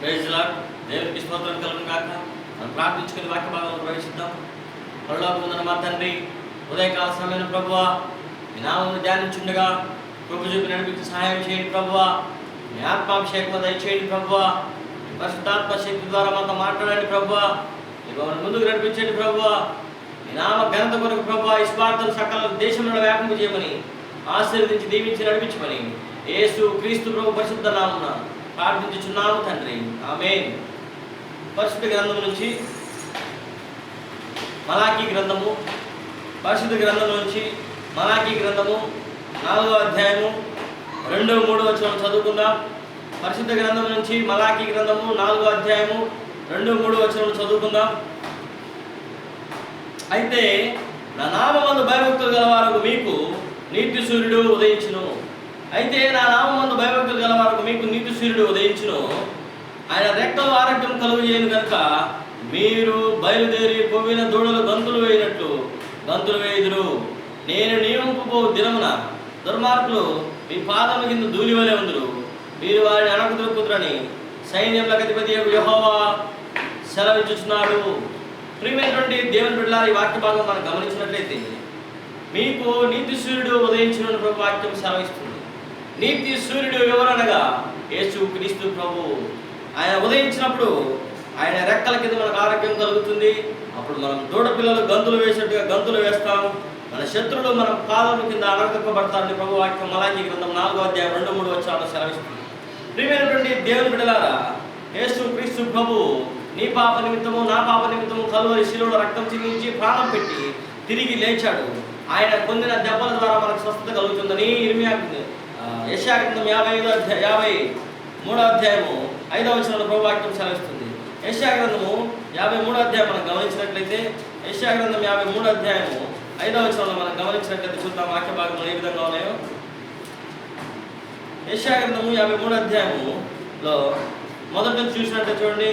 Praise lord. దేవునికి స్తోత్రం కలుగును గాక. మనం ప్రార్థించుకుని వాక్య భాగంలో ప్రవేశిద్దాం. పరలోకమున్న మా తండ్రి, ఉదయకాల సమయంలో ప్రభువా మీ నామమును ధ్యానించుండగా కృప చూపి నడిపించి సహాయం చేయండి ప్రభువా. మీ ఆత్మాభిషేకం దయచేయండి ప్రభువా. పరిశుద్ధాత్మ శక్తి ద్వారా మాతో మాట్లాడండి ప్రభువా. మీరు ముందుకు నడిపించండి ప్రభువా. మీ నామ ఘనత కొరకు ప్రభువా ఈ స్వార్థం సకల దేశంలో వ్యాపింప చేయమని ఆశీర్వదించి దీవించి నడిపించమని యేసు క్రీస్తు ప్రభు పరిశుద్ధ నామమున ప్రార్థించుచున్నాము తండ్రి, ఆమేన్. పరిశుద్ధ గ్రంథం నుంచి మలాకీ గ్రంథము, పరిశుద్ధ గ్రంథం నుంచి మలాకీ గ్రంథము 4వ అధ్యాయము 2-3 వచనం చదువుకుందాం. పరిశుద్ధ గ్రంథం నుంచి మలాకీ గ్రంథము 4వ అధ్యాయము 2-3 వచనం చదువుకుందాం. అయితే నా నామమందు భయభక్తులు గలవారు మీకు నీతి సూర్యుడు ఉదయించును. అయితే నా నామమందు భయభక్తులు గలవారు మీకు నీతి సూర్యుడు ఉదయించును. ఆయన రెక్కలు ఆరోగ్యం కలుగజేయను కనుక మీరు బయలుదేరి పొవ్విన దూడలు గంతులు వేయినట్లు గంతులు వేయుదురు. నేను నియమింపబో దినమున దుర్మార్గులు మీ పాదముల కింద ధూళివలే ఉందురు. మీరు వారిని అణకుదురుకుదురని సైన్యములకు అధిపతి యెహోవా సెలవిచ్చుచున్నాడు. ప్రియమైనటువంటి దేవుని బిడ్డలారా, ఈ వాక్య భాగం మనం గమనించినట్లయితే మీకు నీతి సూర్యుడు ఉదయించును ప్రభు వాక్యం సెలవిస్తుంది. నీతి సూర్యుడు ఎవరనగా యేసు క్రీస్తు ప్రభు. ఆయన ఉదయించినప్పుడు ఆయన రెక్కల కింద మనకు ఆరోగ్యం కలుగుతుంది. అప్పుడు మనం దూడ పిల్లలు గంతులు వేసినట్టుగా గంతులు వేస్తాం. మన శత్రువులు మన పాదముల కింద అణగదొక్కబడతారని ప్రభు వాక్యం మలాకీ గ్రంథం 4వ అధ్యాయం 2-3 వచనాలు సెలవిస్తుంది. ప్రియమైనటువంటి దేవుని బిడ్డలారా, యేసు క్రీస్తు ప్రభు నీ పాప నిమిత్తము నా పాప నిమిత్తము కలువరి శిలువలో రక్తం చిందించి ప్రాణం పెట్టి తిరిగి లేచాడు. ఆయన పొందిన దెబ్బల ద్వారా మనకు స్వస్థత కలుగుతుందని యెషయా గ్రంథం 53వ అధ్యాయము 5వ వచనంలో ప్రభు వాక్యం సెలవిస్తుంది. యెషయా గ్రంథము 53వ అధ్యాయం మనం గమనించినట్లయితే యెషయా గ్రంథం 53వ అధ్యాయము 5వ వచనంలో మనం గమనించినట్లయితే చూద్దాం వాక్య భాగంలో ఏ విధంగా ఉన్నాయో. యెషయా గ్రంథము 53వ అధ్యాయములో మొదటి నుంచి చూసినట్లయితే చూడండి.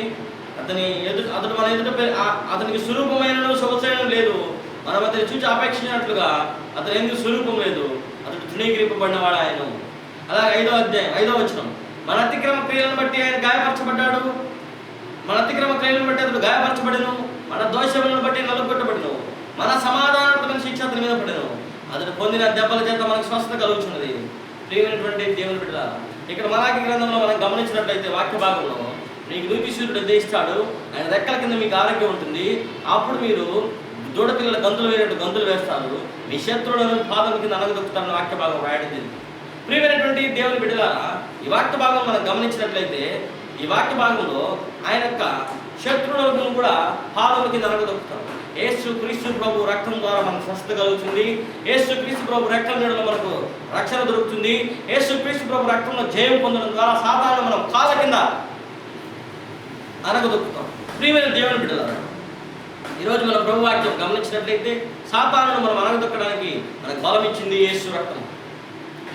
అతడు మన ఎదుట అతనికి స్వరూపమైన సొగసైన లేదు. మనం అతన్ని చూసి అపేక్షించినట్లుగా అతను ఎందుకు స్వరూపం లేదు. అతడు తృణీకరింపబడినవాడు ఆయన. అలాగే 5వ వచనం, మన అతిక్రమ క్రియలను బట్టి ఆయన గాయపరచబడ్డాడు. మన అతిక్రమ క్రియలను బట్టి అతడు గాయపరచబడను. మన దోషములను బట్టి నలుగొట్టబడను. మన సమాధానమైన శిక్ష అతని మీద పడను. అతడు పొందిన దెబ్బల చేత మనకు స్వస్థత కలుగుతున్నది. ప్రియమైనటువంటి దేవుని బిడ్డ, ఇక్కడ మలాకీ గ్రంథంలో మనం గమనించినట్లయితే వాక్య భాగంలో మీకు నీతి సూర్యుడు ఉదయిస్తాడు. ఆయన రెక్కల కింద మీకు ఆరోగ్యం ఉంటుంది. అప్పుడు మీరు దూడ పిల్లల గంతులు వేయనట్టు గంతులు వేస్తారు. మీ శత్రువులను పాదం కింద అనగదొక్కుతారని వాక్య భాగం రాయడం జరిగింది. ప్రియమైనటువంటి దేవుని బిడ్డలారా, ఈ వాక్య భాగం మనం గమనించినట్లయితే ఈ వాక్య భాగంలో ఆయన యొక్క శత్రువులను కూడా పాదం కింద అనగదొక్కుతారు. యేసు క్రీస్తు ప్రభు రక్తం ద్వారా మనకు స్వస్థత కలుగుతుంది. యేసు క్రీస్తు ప్రభు రక్తం నీడలో మనకు రక్షణ దొరుకుతుంది. యేసు క్రీస్తు ప్రభు రక్తంలో జయం పొందడం ద్వారా సాధారణ మనం కాళ్ళ కింద అనగదొక్కుతాం. ప్రియమైన దేవుని బిడ్డలారా, ఈరోజు మన ప్రభు వాక్యం గమనించినట్లయితే సాతానును మనం అనగదొక్కడానికి మనకు బలం ఇచ్చింది యేసు రక్తము.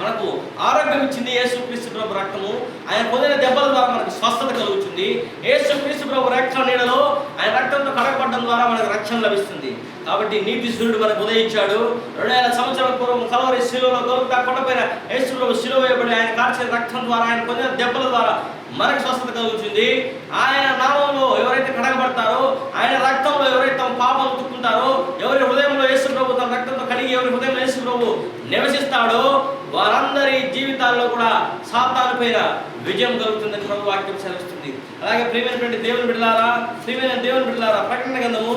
మనకు ఆరోగ్యం ఇచ్చింది యేసు క్రీస్తు ప్రభు రక్తము. ఆయన పొందిన దెబ్బల ద్వారా మనకు స్వస్థత కలుగుతుంది. యేసు క్రీస్తు ప్రభు రక్షణ నీడలో ఆయన రక్తంతో కడగబడడం ద్వారా మనకు రక్షణ లభిస్తుంది. కాబట్టి నీతి సూర్యుడు మనకు ఉదయించాడు. 2000 సంవత్సరాల పూర్వం కలవరి శిలువలో గొలుగుతా కొండపైన యేసు ప్రభు శిలువ వేయబడి ఆయన కార్చిన రక్తం ద్వారా ఆయన పొందిన దెబ్బల ద్వారా మనకు స్వస్థత కలుగుతుంది. ఆయన నామంలో ఎవరైతే కడగబడతారో, ఆయన రక్తంలో ఎవరైతే తమ పాపాలు ఉతుక్కుంటారో, ఎవరి హృదయంలో యేసు ప్రభు తన రక్తంతో కడిగి ఎవరి హృదయంలో యేసు ప్రభు నివసిస్తాడో వారందరి జీవితాల్లో కూడా సాతాను పైన విజయం కలుగుతుందని ప్రభు వాక్యం సెలవిస్తుంది. అలాగే ప్రియమైనటువంటి దేవుని బిడ్డలారా, ప్రకటన గ్రంథము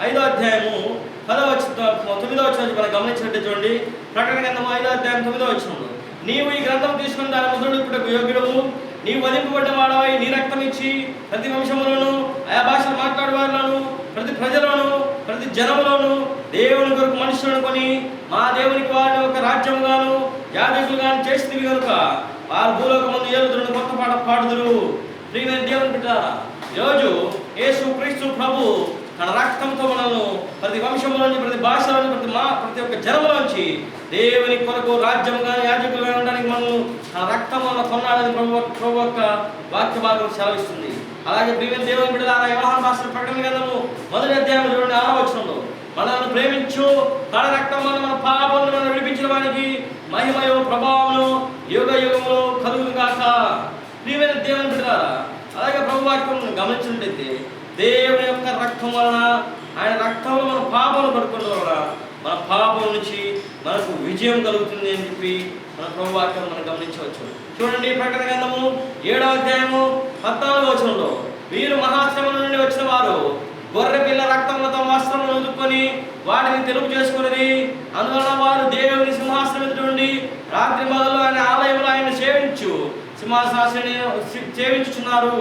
5వ అధ్యాయము 9వ వచనం మనం గమనించినట్టు చూడండి. ప్రకటన గ్రంథము 5వ అధ్యాయం 9వ వచనంలో, నీవు ఈ గ్రంథం తీసుకుని దాని ముద్రడుటకు యోగ్యుడవు. నీవు వధింపబడ్డ వాడవై నీ రక్తం ఇచ్చి ప్రతి వంశములను, ఆయా భాషలు మాట్లాడే వారిలోను, ప్రతి ప్రజలను, ప్రతి జనములను దేవుని కొరకు మనుషులను కొని మా దేవునికి వారిని ఒక రాజ్యముగాను యాజకులుగాను చేసింది కనుక వారు భూలోకమందు ఏలుదురును కొత్త పాట పాడుదురు. ప్రియమైన దేవుని బిడ్డలారా, ఈరోజు యేసు క్రీస్తు ప్రభు తన రక్తంతో మనల్ని ప్రతి వంశంలోని, ప్రతి భాషలోని, ప్రతి ఒక్క జనములోంచి దేవుని కొరకు రాజ్యంగా యాజకులుగా ఉండడానికి మనల్ని తన రక్తం వల్ల కొన్నాడని ప్రభు యొక్క వాక్య భాగం సెలవిస్తుంది. అలాగే ప్రియమైన దేవుని బిడ్డలారా, యోహాను రాసిన ప్రకటన గ్రంథము 1వ అధ్యాయం 6వ వచనంలో, మనల్ని ప్రేమించు తన రక్తం వల్ల మన పాపములను మనం విడిపించిన వానికి మహిమయో ప్రభావమును యుగ యుగములో కలుగును గాక. ప్రియమైన దేవుని అలాగే ప్రభు వాక్యం గమనించినట్లయితే దేవుని యొక్క రక్తం వలన, ఆయన రక్తంలో మన పాపం పడుకోవడం వలన మన పాపం నుంచి మనకు విజయం కలుగుతుంది అని చెప్పి మన ప్రభు వాక్యం మనం గమనించవచ్చు. చూడండి, ప్రకటన గ్రంథము 7వ అధ్యాయము 14వ వచనంలో, వీరు మహాశ్రమం నుండి వచ్చిన వారు గొర్రె పిల్ల రక్తంలో తమ వస్త్రములను ఉదుక్కొని వాటిని తెలుపు చేసుకుని, అందువలన వారు దేవుని సింహాసనం ఎదుట నుండి రాత్రి మొదలు ఆయన ఆలయంలో ఆయన సేవించుచున్నారు.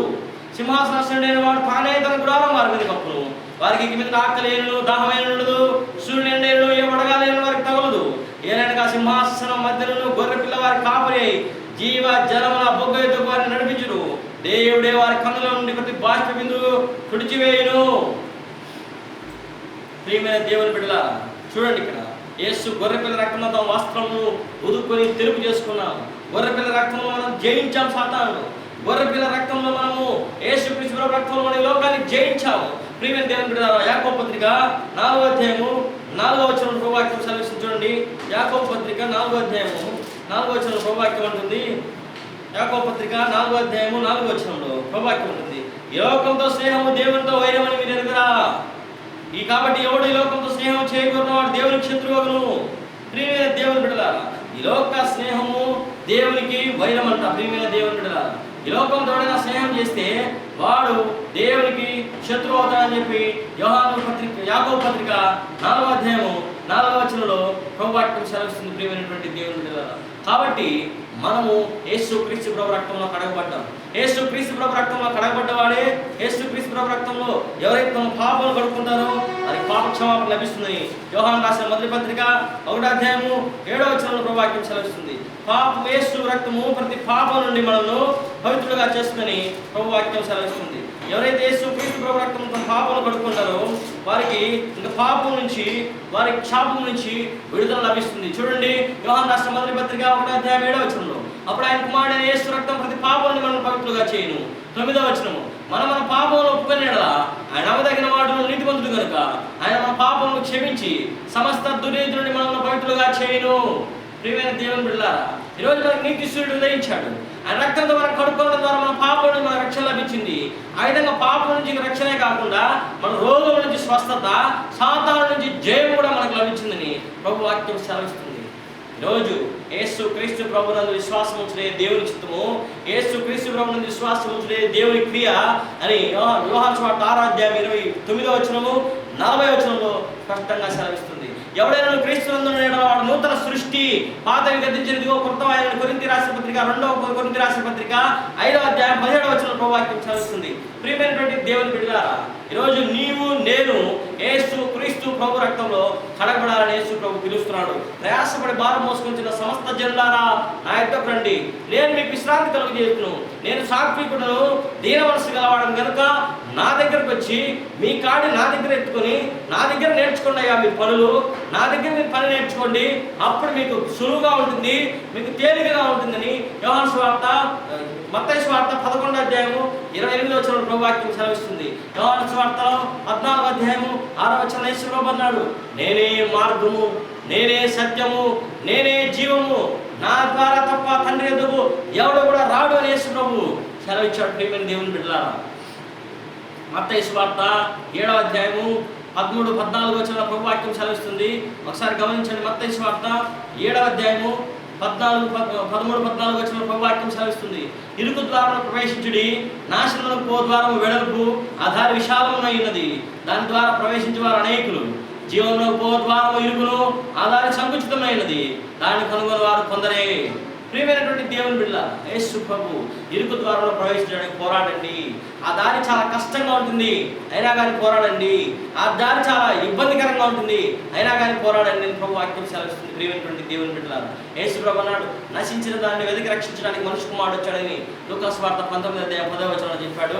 సింహాసనాసనుడైన వాడు తానే తన గుడారం వారి మీద కప్పును. వారికి ఇక మీద ఆకలేను, దాహమైన ఉండదు, సూర్యుని ఎండేను, ఏ వడగాలేను వారికి తగలదు. ఏలైనగా సింహాసనం మధ్యలో గొర్రె పిల్ల వారి కాపరి జీవ జలముల బొగ్గ ఎద్దుకు వారిని నడిపించును. దేవుడే వారి కన్నుల నుండి ప్రతి బాష్ప బిందువు తుడిచివేయును. ప్రియమైన దేవుని బిడ్డలారా, చూడండి, ఇక్కడ యేసు గొర్రెపిల్ల రక్తంలో తమ వస్త్రమును ఉదుక్కొని తెలుపు చేసుకున్నాం. గొర్రెపిల్ల రక్తంలో మనం జయించాం సాతాను. గొర్రెపిల్ల రక్తంలో మనము యేసుక్రీస్తు రక్తంలో మన లోకాన్ని జయించాము. ప్రియమైన దేవుని బిడ్డలారా, యాకోబు పత్రిక 4వ అధ్యాయము 4వ వచనం ప్రభువాక్యం సెలవిస్తుంది. చూడండి, యాకోబు పత్రిక 4వ అధ్యాయము 4వ వచనం ప్రభువాక్యం ఉంటుంది. యాకోబు పత్రిక 4వ అధ్యాయము 4వ వచనంలో ప్రభువాక్యం ఉంటుంది, ఈ లోకంతో స్నేహము దేవునితో వైరమని మీరు ఎరుగురా. కాబట్టి ఎవడు ఈ లోకంతో స్నేహం చేయకూడదు దేవునికి శత్రువును. ప్రియమైన దేవుని బిడ్డలారా, ఈ లోక స్నేహము దేవునికి వైరం అంట. ప్రియమైన దేవుని బిడ్డలారా, ఈ లోకంతో ఎవడైనా స్నేహం చేస్తే వాడు దేవునికి శత్రువు అవుతాడని చెప్పి యాకోబు పత్రిక 4వ అధ్యాయము 4వ వచనంలో ప్రభువాక్యం సెలవిస్తుంది. ప్రియమైనటువంటి దేవుని బిడ్డలారా, కాబట్టి మనము యేసుక్రీస్తు ప్రభు రక్తంలో కడగబడ్డాం. యేసుక్రీస్తు ప్రభు రక్తంలో కడగబడ్డవాడే యేసుక్రీస్తు ప్రభు రక్తంలో ఎవరైతే తమ పాపాలు కడుక్కుంటారో వారికి పాప క్షమాపణ లభిస్తుందని యోహాను రాసిన మొదటి పత్రిక 1వ అధ్యాయము 7వ వచనంలో ప్రభువాక్యం సెలవిస్తుంది. యేసు రక్తము ప్రతి పాపం నుండి మనల్ని పవిత్రులుగా చేస్తుందని ప్రభువాక్యం సెలవిస్తుంది. ఎవరైతే యేసుక్రీస్తు ప్రభు రక్తం తమ పాపలు కడుక్కుంటారో వారికి ఇంకా పాపం నుంచి, వారి శాపం నుంచి విడుదల లభిస్తుంది. చూడండి, యోహాను రాసిన మొదటి పత్రిక 1వ అధ్యాయం 7వ వచనంలో, అప్పుడు ఆయన కుమారుడైన యేసు రక్తం ప్రతి పాపాన్ని మనం పవిత్రులుగా చేయను. 9వ వచనము, మన పాపంలో ఒప్పుకునేలా ఆయన అవదగిన వాడు నీతిమంతుడు కనుక ఆయన మన పాపములను క్షమించి సమస్త దుర్నీతి నుండి మనల్ని పవిత్రులుగా చేయను. ప్రియమైన దేవుని బిడ్డలారా, ఈరోజు మనకు నీతి సూర్యుడు ఉదయించాడు. ఆయన రక్తంతో మనం కడుక్కోవడం ద్వారా మన పాపం నుంచి మన రక్షణ లభించింది. ఆ విధంగా పాపం నుంచి రక్షణే కాకుండా మన రోగం నుంచి స్వస్థత, సాతాను నుంచి జయం కూడా మనకు లభించిందని ప్రభు వాక్యం సెలవిస్తుంది. ఈరోజు యేసుక్రీస్తు ప్రభునందు విశ్వాసం ఉంచుడే దేవుని చిత్తము, యేసుక్రీస్తు ప్రభునందు విశ్వాసం ఉంచుడే దేవుని క్రియ అని యోహాను సువార్త 6వ అధ్యాయం 29వ వచనము 40వ వచనంలో స్పష్టంగా సెలవిస్తుంది. ఎవడైనా క్రీస్తునందు వాడు నూతన సృష్టి, పాతవి గతించినదిగో కృతమైన. కొరింథీ రాసిన పత్రిక 2వ కొరింథీ రాసిన పత్రిక 5వ అధ్యాయం 17వ వచనంలో ప్రభువాక్యం సెలవిస్తుంది. ప్రియమైనటువంటి దేవుని బిడ్డలారా, ఈరోజు నీవు నేను యేసుక్రీస్తు ప్రభు రక్తంలో కడగబడాలని యేసు ప్రభు పిలుస్తున్నాడు. ప్రయాసపడి భారం మోసుకొచ్చిన సమస్త జనులారా నా యొద్దకు రండి, నేను మీకు విశ్రాంతి కలుగజేయుదును. నేను సాత్వికుడును, దీన మనసు గలవాడను కనుక నా దగ్గరకు వచ్చి మీ కాడి నా దగ్గర ఎత్తుకొని నా దగ్గర నేర్చుకోండి అయ్యా మీ పనులు. నా దగ్గర మీరు పని నేర్చుకోండి, అప్పుడు మీకు సులువుగా ఉంటుంది, మీకు తేలికగా ఉంటుందని యోహాను సువార్త మత్తయి సువార్త 11వ అధ్యాయము 28వ వచనంలో ప్రభువాక్యం సెలవిస్తుంది. యోహాను సువార్తలో 14వ అధ్యాయము 6వ వచనంలో యేసు ప్రభు అన్నాడు, నేనే మార్గము, నేనే సత్యము, నేనే జీవము, నా ద్వారా తప్ప తండ్రి ఎదుగు ఎవడు కూడా రాడు అని యేసు ప్రభు సెలవిచ్చాడు. ప్రియమైన దేవుని బిడ్డలారా, మత్తయి సువార్త 7వ అధ్యాయము 13-14 వచనంలో ప్రభువాక్యం సెలవిస్తుంది. ఒకసారి గమనించండి, మత్తయి సువార్త 7వ అధ్యాయము 13-14 వచనంలో ప్రభువాక్యం సెలవిస్తుంది. ఇరుకు ద్వారంలో ప్రవేశించుడి, నాశనమునకు పో ద్వారము వెడల్పు, ఆ దారి విశాలమైనది, దాని ద్వారా ప్రవేశించే వారు అనేకులు. జీవంలో పో ద్వారము ఇరుకును, ఆ దారి సంకుచితమైనది, దాన్ని కనుగొని వారు కొందరే. ప్రియమైనటువంటి దేవుని బిడ్డ, యేసు ప్రభు ఇరుకు ద్వారంలో ప్రవేశించడానికి పోరాడండి. ఆ దారి చాలా కష్టంగా ఉంటుంది, అయినా కానీ పోరాడండి. ఆ దారి చాలా ఇబ్బందికరంగా ఉంటుంది, అయినా కానీ పోరాడండి అని ప్రభు వాక్యం సెలవిస్తుంది. ప్రియమైనటువంటి దేవుని బిడ్డ, యేసు ప్రభు అన్నాడు, నశించిన దాన్ని వెతికి రక్షించడానికి మనిషి కుమారుడు వచ్చాడని లూకా సువార్త 19వ అధ్యాయం 10వ వచనంలో చెప్పాడు.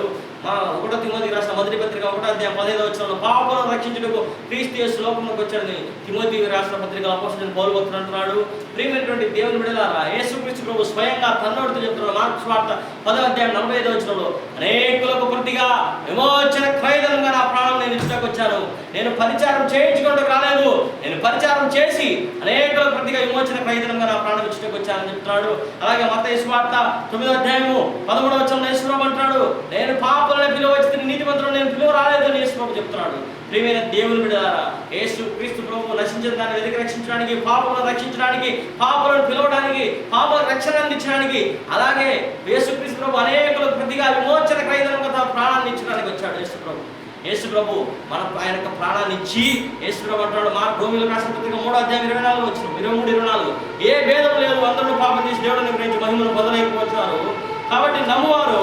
1 తిమోతి రాసిన మొదటి పత్రిక 1వ అధ్యాయం 15వ వచనంలో పాపలను రక్షించుటకు క్రీస్తు యేసు లోకంలోకి వచ్చాడని తిమోతి రాసిన పత్రిక అపోస్తలుడైన పౌలు భక్తుడు అంటున్నాడు. ప్రియమైనటువంటి దేవుని బిడ్డలారా, యేసు యేసుక్రీస్తు ప్రభు స్వయంగా తన్నోడితో చెప్తున్నాడు. మార్కు సువార్త 10:45 అనేకులకు ప్రతిగా విమోచన క్రయధనంగా నా ప్రాణం నేను ఇచ్చుటకు వచ్చాను. నేను పరిచారం చేయించుకుంటూ రాలేదు, నేను పరిచారం చేసి అనేకులకు ప్రతిగా విమోచన క్రయధనంగా నా ప్రాణం ఇచ్చుటకు వచ్చానని చెప్తున్నాడు. అలాగే మత్తయి సువార్త 9:13 యేసు ప్రభు అంటున్నాడు, నేను పాపులను పిలువచ్చి నీతిమంతులను నేను పిలువ రాలేదని యేసు ప్రభు చెప్తున్నాడు. ప్రియమైన దేవుని బిడ్డలారా, యేసు క్రీస్తు ప్రభు నశించిన దాన్ని వెతికి రక్షించడానికి, పాపులను రక్షించడానికి, పాపులను పిలవడానికి, పాపులకు రక్షణ అందించడానికి, అలాగే యేసు క్రీస్తు ప్రభు అనేకులకు ప్రతిగా విమోచన క్రయధనంగా తన ప్రాణాన్ని ఇచ్చడానికి వచ్చాడు యేసు ప్రభు. యేసు ప్రభు ఆయన యొక్క ప్రాణాన్ని ఇచ్చి యేసు ప్రభు అంటున్నాడు రోమీయులకు రాసిన పత్రిక 3:24 ఏ భేదం లేదు, అందరూ పాపం చేసి దేవుడిని గురించి మహిమను పొందలేకపోతున్నారు. కాబట్టి నమ్మువారు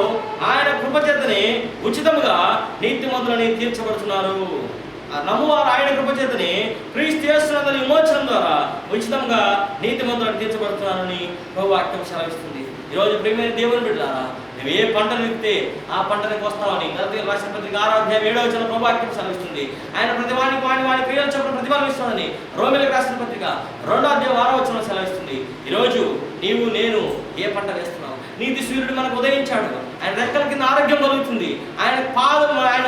ఆయన కృపచేతని ఉచితముగా నీతిమంతులని తీర్చబడుతున్నారు. నమ్మువారు ఆయన కృపచేతని క్రీస్తు యేసునందు విమోచనం ద్వారా ఉచితంగా నీతిమంతులను తీర్చబడుతున్నారని ప్రభువు వాక్యం సెలవిస్తుంది. ఈరోజు ప్రియమైన దేవుని బిడ్డలారా, నువ్వు ఏ పంటను విత్తే ఆ పంటనికి వస్తామని గలతీయులకు రాసిన పత్రిక 6:7 ప్రభు వాక్యం సెలవిస్తుంది. ఆయన ప్రతివానికి వాని క్రియలు చొప్పున ప్రతిఫలం ఇస్తాడని రోమీయులకు రాసిన పత్రిక 2:6 సెలవిస్తుంది. ఈరోజు నీవు నేను ఏ పంట వేస్తున్నావు? నీతి సూర్యుడు మనకు ఉదయించాడు, ఆయన రెక్కల కింద ఆరోగ్యం కలుగుతుంది, ఆయన పాదం ఆయన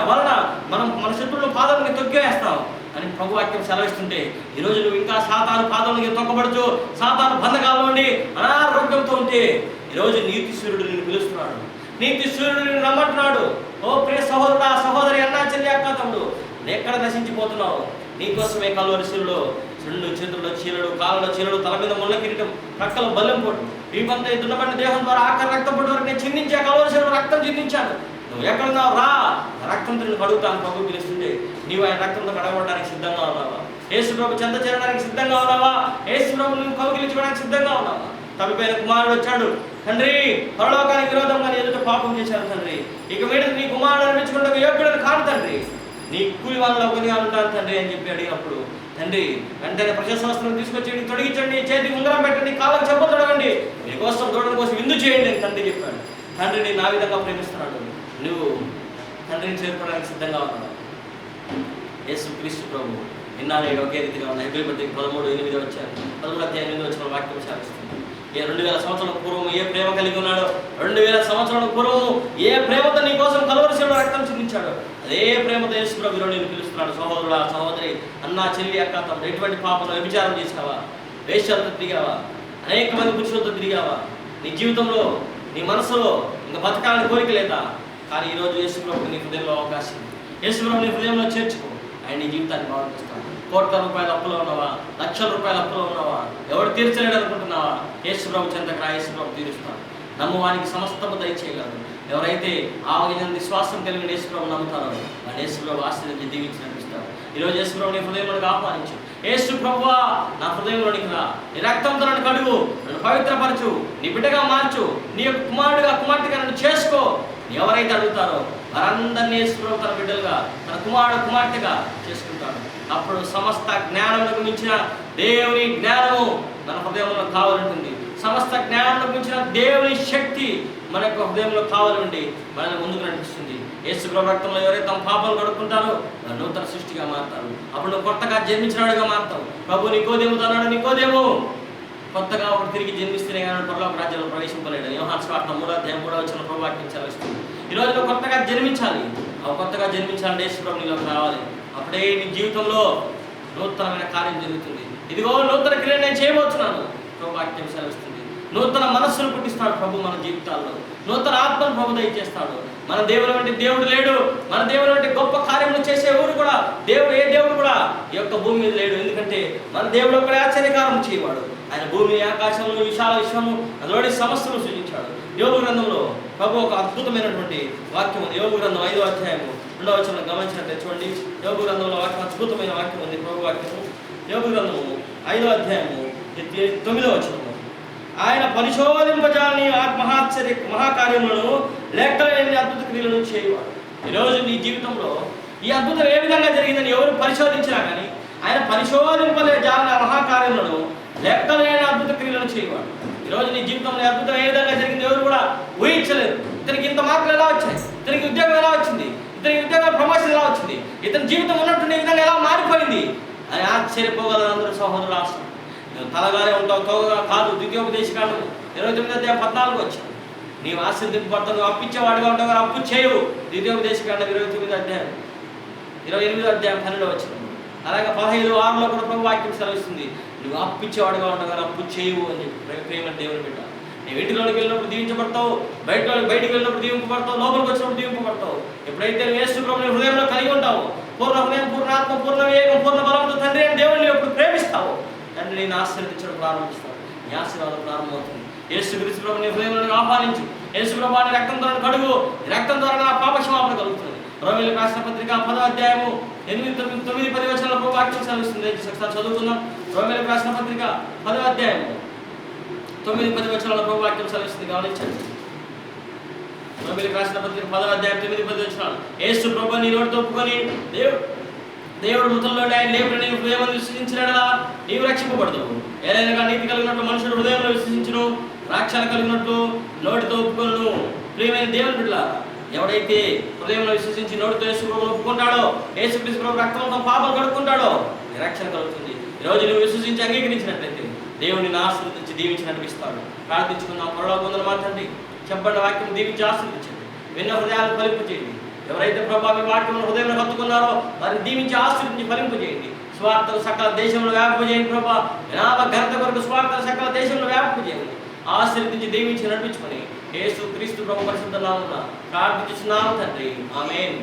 వలన మనం మన శత్రువుల పాదం తొక్కేస్తాం అని ప్రభు వాక్యం సెలవిస్తుంటే, ఈరోజు నువ్వు ఇంకా సాతాను పాదంలోకి తొక్కబడుతూ సాతాను బంధకాల్లో ఉండి అనారోగ్యంతో ఉంటే, ఈరోజు నీతి సూర్యుడు నిన్ను పిలుస్తున్నాడు, నీతి సూర్యుడు నిన్ను నమ్మంటున్నాడు. ఓ ప్రియ సహోదరుడా, సహోదరి, అన్నా, చెల్లి, అక్క, తమ్ముడు, ఎక్కడ నశించిపోతున్నావు? నీకోసమే కలువరి శిలువలో 2 చేతుల్లో చీలడు, కాళ్ళలో చీలడు, తల మీద ముళ్ళ కిరీటం, ప్రక్కల బల్లెం పొట్టు, వీపంతా దున్నబడిన దేహం ద్వారా ఆఖరి రక్తం పొట్టు వరకు నేను చిందించా, కలువరి శిలువలో రక్తం చిందించాను. నువ్వు ఎక్కడున్నావు? రా, రక్తంతో నేను కడుగుతాను ప్రభు పిలుస్తుంటే, నీవు ఆయన రక్తంతో కడగబడడానికి సిద్ధంగా ఉన్నావా? యేసు ప్రభు చెంత చేరడానికి సిద్ధంగా ఉన్నావా? యేసు ప్రభు నువ్వు కౌగిలించుకోవడానికి సిద్ధంగా ఉన్నావా? తప్పిపోయిన కుమారుడు వచ్చాడు, తండ్రి పరలోకానికి విరోధంగా నీ ఎదుట పాపం చేశాను తండ్రి, ఇక మీద నీ కుమారుడు అనిపించుకుంటే యోగ్యుడని కాదు తండ్రి, నీ కూలి వాళ్ళలో ఒకరిగా ఉంటాను తండ్రి అని చెప్పి అడిగినప్పుడు, తండ్రి వెంటనే ప్రజాశాస్త్రం తీసుకొచ్చి తొడిగించండి, చేతికి ఉంగరం పెట్టండి, కాళ్ళకు చెప్ప తొడగండి, మీకోసం దూడల కోసం విందు చేయండి అని తండ్రి చెప్పాడు. తండ్రిని నా విధంగా ప్రేమిస్తున్నాడు. నువ్వు తండ్రిని చేరుకోవడానికి సిద్ధంగా ఉన్నావు. యేసు క్రీస్తు ప్రభు నిన్న ఒకే రీతిగా ఉన్న హెబ్రీ పత్రిక 13:8 వాక్యం సాధిస్తుంది. 2000 సంవత్సరాల పూర్వం ఏ ప్రేమ కలిగి ఉన్నాడో, 2000 సంవత్సరాల పూర్వం ఏ ప్రేమతో నీ కోసం కలువరి శిలువలో రక్తం చిందించాడో, అదే ప్రేమతో యేసు ప్రభు నేను పిలుస్తున్నాడు. సహోదరుడా, సహోదరి, అన్నా, చెల్లి, అక్క, తమ్ముడు, ఎటువంటి పాపంలో వ్యభిచారం చేసావా? వేశ్యాలతో తిరిగావా? అనేక మంది పురుషులతో తిరిగావా? నీ జీవితంలో, నీ మనసులో ఇంకా బతకాలని కోరిక లేదా? కానీ ఈరోజు యేసు ప్రభు నీ హృదయంలో అవకాశం. యేసు ప్రభు నీ హృదయంలో చేర్చుకో, ఆయన నీ జీవితాన్ని బాగుపరుస్తాడు. కోట్ల రూపాయల అప్పులో ఉన్నావా? లక్షల రూపాయల అప్పులో ఉన్నావా? ఎవరు తీర్చలేడు అనుకుంటున్నావా? యేసు ప్రభు చెంతకు రా, యేసు ప్రభు తీరుస్తాడు. నమ్మువానికి సమస్తము దయచేయగలరు. ఎవరైతే ఆవగిన విశ్వాసం కలిగిన యేసు ప్రభు నమ్ముతారో ఆ యేసు ప్రభు ఆశీర్వదించి దీవించి నడిపిస్తారు. ఈరోజు యేసు ప్రభు నీ హృదయంలోకి ఆహ్వానించు. యేసు ప్రభువా, నా హృదయంలోనికి రా, నీ రక్తంతో నన్ను కడుగు, నన్ను పవిత్రపరచు, నీ బిడ్డగా మార్చు, నీ యొక్క కుమారుడుగా, కుమార్తెగా నన్ను చేసుకో. ఎవరైతే అడుగుతారో వారందరినీ యేసు ప్రభు తన బిడ్డలుగా, తన కుమారుడు, కుమార్తెగా చేసుకుంటాడు. అప్పుడు సమస్త జ్ఞానములకు మించిన దేవుని జ్ఞానము మన హృదయంలో కావాలంటుంది. సమస్త జ్ఞానములకు మించిన దేవుని శక్తి మన యొక్క హృదయంలో కావాలండి మనల్ని ముందుకు నడిపిస్తుంది. యేసు ప్రభు రక్తంలో ఎవరైతే తమ పాపాలు కడుక్కుంటారో వారు నూతన సృష్టిగా మారుతారు. అప్పుడు నువ్వు కొత్తగా జన్మించినాడుగా మారుతావు. ప్రభు నికోదేముతో అన్నాడు, నికోదేము కొత్తగా ఒకటి తిరిగి జన్మిస్తేనే కానీ పరలోక రాజ్యంలో ప్రవేశింపలేడు. యోహాను సువార్త 3:3 ప్రభు వాక్యం సెలవిస్తుంది. ఈరోజు నువ్వు కొత్తగా జన్మించాలి. ఆ కొత్తగా జన్మించాలంటే యేసు ప్రభు నీలోకి రావాలి. అప్పుడే నీ జీవితంలో నూతనమైన కార్యం జరుగుతుంది. ఇదిగో నూతన క్రియ నేను చేయబోతున్నాను ప్రభు వాక్యం సెలవిస్తుంది. నూతన మనస్సును పుట్టిస్తాడు ప్రభు మన జీవితాల్లో. నూతన ఆత్మను ప్రభు దయచేస్తాడు. మన దేవుడు వంటి దేవుడు లేడు. మన దేవుడు వంటి గొప్ప కార్యములు చేసే ఊరు కూడా ఏ దేవుడు కూడా ఈ యొక్క భూమి మీద లేడు. ఎందుకంటే మన దేవుడు ఒకడే ఆశ్చర్యకారం చేయవాడు. ఆయన భూమి, ఆకాశంలో, విశాల విశ్వము, అందులోని సమస్తను సృజించాడు. యోబు గ్రంథంలో ప్రభు ఒక అద్భుతమైనటువంటి వాక్యం ఉంది. యోబు గ్రంథం 5వ అధ్యాయము 2వ వచనం గమనించినట్లయితే చూడండి. యోబు గ్రంథంలో వాక్యం అద్భుతమైన వాక్యం ఉంది. ప్రభు వాక్యము యోబు గ్రంథము 5వ అధ్యాయము 9వ వచనము. ఆయన పరిశోధింపజాలని మహాకార్యములను లెక్కలేని అద్భుత క్రియలను చేయవాడు. ఈరోజు నీ జీవితంలో ఈ అద్భుతం ఏ విధంగా జరిగిందని ఎవరు పరిశోధించినా కానీ ఆయన పరిశోధింపజాలని మహాకార్యములను లెక్కలేని అద్భుత క్రియలను చేయవాడు. ఈరోజు నీ జీవితంలో అద్భుతం ఏ విధంగా జరిగింది ఎవరు కూడా ఊహించలేదు. ఇతనికి ఇంత మార్కులు ఎలా వచ్చాయి? ఇతనికి ఉద్యోగం ఎలా వచ్చింది? ఇతనికి ఉద్యోగ ప్రమోషన్ ఎలా వచ్చింది? ఇతని జీవితం ఉన్నట్టు ఈ విధంగా ఎలా మారిపోయింది అని ఆశ్చర్యపోగలరు అందరూ సహోదరులు. నువ్వు తలగానే ఉంటావు, తోగా కాదు. ద్వితీయోపదేశకాండం 29:14 వచ్చాను. నీవు ఆశీర్వదింపబడతావు, నువ్వు అప్పిచ్చేవాడిగా ఉంటావు కానీ అప్పు చేయవు. ద్వితీయోపదేశకాండం 28:12 వచ్చిన. అలాగే 15:6 కూడా ప్రభు వాక్యం సెలవిస్తుంది, నువ్వు అప్పిచ్చేవాడిగా ఉంటావు కానీ అప్పు చేయవు అని చెప్పి. ప్రేమ దేవుని బిడ్డ, నువ్వు ఇంటిలోకి వెళ్ళినప్పుడు దీవించబడతావు, బయటికి వెళ్ళినప్పుడు దీవింపబడతావు, లోపలికి వచ్చినప్పుడు దీవింపబడతావు. ఎప్పుడైతే యేసు ప్రభువుని హృదయంలో కలిగి ఉంటావో, పూర్ణ హృదయం, పూర్ణ ఆత్మ, పూర్ణ వివేకం, పూర్ణ బలంతో తండ్రి అని దేవుని ఎప్పుడు ప్రేమిస్తావో, తండ్రి నేను ఆశీర్వదించడం ప్రారంభిస్తావు. నీ ఆశీర్వాదం ప్రారంభమవుతుంది. యేసు క్రీస్తు ప్రభువుని హృదయంలో ఆహ్వానించు. యేసు ప్రభువుని రక్తం ద్వారా కడుగు. రక్తం ద్వారా నా పాప క్షమాపణ కలుగుతుంది. రోమీయులకు రాసిన పత్రిక 10 అధ్యాయము 8, 9, 10 వచనాల ప్రభు వాక్యం సెలవిస్తుంది. ఒకసారి చదువుకుందాం. రోమీయులకు రాసిన పత్రిక 10 అధ్యాయము 9, 10 వచనాల ప్రభు వాక్యం సెలవిస్తుంది. గమనించండి. రోమీయులకు రాసిన పత్రిక 10 అధ్యాయం 9, 10 వచనాలు. యేసు ప్రభువుని నీ నోటితో ఒప్పుకొని దేవుడు మృతుల్లో ఆయన లేపుని నీవు హృదయంలో విశ్వసించినట్లా నీవు రక్షింపబడదు. ఏదైనా నీతి కలిగినట్టు మనుషుడు హృదయంలో విశ్వసించును, రాక్షణ కలిగినట్టు నోటితో ఒప్పుకొను. ప్రియమైన దేవుని బిడ్డలారా, ఎవడైతే హృదయంలో విశ్వసించి నోటితో యేసు ప్రభువును ఒప్పుకుంటాడో, యేసు క్రీస్తు ప్రభు రక్తంతో పాపం కడుక్కుంటాడో రక్షణ కలుగుతుంది. ఈరోజు నువ్వు విశ్వసించి అంగీకరించినట్లయితే దేవుని ఆశీర్వదించి దీవించినట్టు ఇస్తాడు. ప్రార్థించుకుందాం. పరలోకమందున మా తండ్రి, చెప్పబడిన వాక్యం దీవించి ఆశీర్వదించండి. విన్న హృదయాలను ఫలింపు చేయండి. ఎవరైతే ప్రభు మీ వాక్యం హృదయంలో హత్తుకున్నారో వారిని దీవించి ఆశీర్వదించి ఫలింపు చేయండి. స్వార్థలు సకల దేశంలో వ్యాపింపు చేయండి. ప్రభా నామ ఘనత కొరకు స్వార్థలు సకల దేశంలో వ్యాపింపు చేయండి. ఆశీర్వదించి దీవించి నడిపించుకొని యేసు క్రీస్తు ప్రభు పరిశుద్ధ నామమున ప్రార్థించుచున్నాము తండ్రి. ఆమేన్.